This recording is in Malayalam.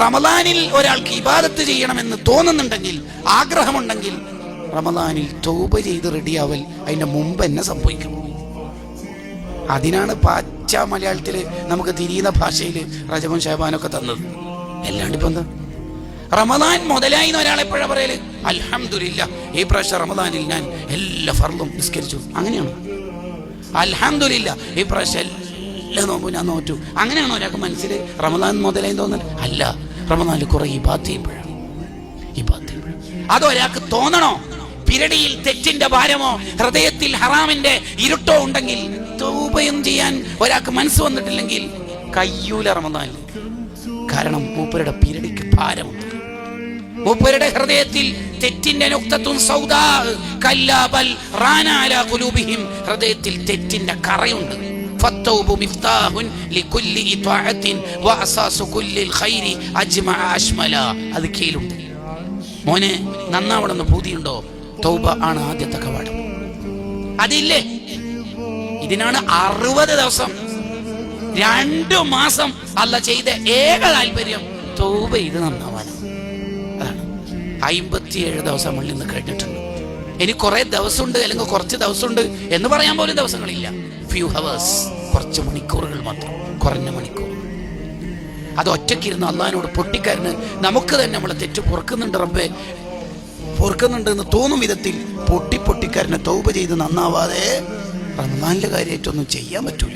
റമദാനിൽ ഒരാൾക്ക് ഇബാദത്ത് ചെയ്യണമെന്ന് തോന്നുന്നുണ്ടെങ്കിൽ, ആഗ്രഹമുണ്ടെങ്കിൽ, റമദാനിൽ തൗബ ചെയ്ത് റെഡിയാവൽ അതിന്റെ മുമ്പ് എന്നെ സംഭവിക്കും. അതിനാണ് പാച്ച മലയാളത്തിൽ നമുക്ക് തിരിയുന്ന ഭാഷയിൽ റജബും ഷഅബാനൊക്കെ തന്നത്. അല്ലാണ്ട് ഇപ്പൊ എന്താ? റമദാൻ മുതലായി ഒരാൾ എപ്പോഴാ പറയല്? അൽഹംദുലില്ലാ, ഈ പ്രാവശ്യം റമദാനിൽ ഞാൻ എല്ലാ ഫർളും നിസ്കരിച്ചു. അങ്ങനെയാണ്. അൽഹംദുലില്ലാ, ഈ പ്രാവശ്യം എല്ലാ നോമ്പും ഞാൻ നോറ്റു. അങ്ങനെയാണോ ഒരാൾക്ക് മനസ്സിൽ റമദാൻ മുതലായി തോന്നുന്നത്? അല്ല, റമദാനിൽ കുറെ ഇബാദത്ത് ചെയ്യുമ്പോഴാണ്. അതൊരാൾക്ക് തോന്നണോ? പിരടിയിൽ തെറ്റിന്റെ ഭാരമോ ഹൃദയത്തിൽ ഹറാമിന്റെ ഇരുട്ടോ ഉണ്ടെങ്കിൽ, തൗബയും ചെയ്യാൻ ഒരാൾക്ക് മനസ്സ് വന്നിട്ടില്ലെങ്കിൽ കയ്യൂല റമദാനിൽ. കാരണം മൂപ്പരുടെ പിരടിക്ക് ഭാരമുണ്ട്. മൂപ്പരുടെ ഹൃദയത്തിൽ തെറ്റിന്റെ നുക്തത്തുൻ സൗദാ കല്ലാ ബൽ റാന അലാ ഖുലൂബിഹിം, ഹൃദയത്തിൽ തെറ്റിന്റെ കറയുണ്ട്. ഫത്തൗബു മിഫ്താഹുൻ ലികുല്ലി ഇത്വാഅത്തിൻ വഅസാസു കുല്ലിൽ ഖൈരി അജ്മഅ അശ്മല. അത് കീലുണ്ട്. മോനെ, നന്നാവണമെന്ന് പൂതിയുണ്ടോ? തൗബ ആണ് ആദ്യത്തെ കവാടം. അതില്ലേ? ഇതിനാണ് 60 ദിവസം 2 മാസം അല്ല ചെയ്ത ഏക താല്പര്യം തൗബ ചെയ്ത് നന്നാവാനാണ്. അതാണ് 57 ദിവസം മുന്നിൽ നിന്ന് കഴിഞ്ഞിട്ടുണ്ട്. ഇനി കുറെ ദിവസമുണ്ട്, അല്ലെങ്കിൽ കുറച്ച് ദിവസമുണ്ട് എന്ന് പറയാൻ പോലും ദിവസങ്ങളില്ല. ഫ്യൂ ഹവേഴ്സ്, കുറച്ച് മണിക്കൂറുകൾ മാത്രം, കുറഞ്ഞ മണിക്കൂർ. അത് ഒറ്റയ്ക്കിരുന്ന് അള്ളാഹിനോട് പൊട്ടിക്കാരന് നമുക്ക് തന്നെ നമ്മളെ തെറ്റ് പൊറുക്കുന്നുണ്ട്, റബ്ബേ പൊറുക്കുന്നുണ്ട് എന്ന് തോന്നും വിധത്തിൽ പൊട്ടിക്കാരനെ തൗബ ചെയ്ത് നന്നാവാതെ റമദാനിലെ കാര്യമായിട്ടൊന്നും ചെയ്യാൻ പറ്റൂല.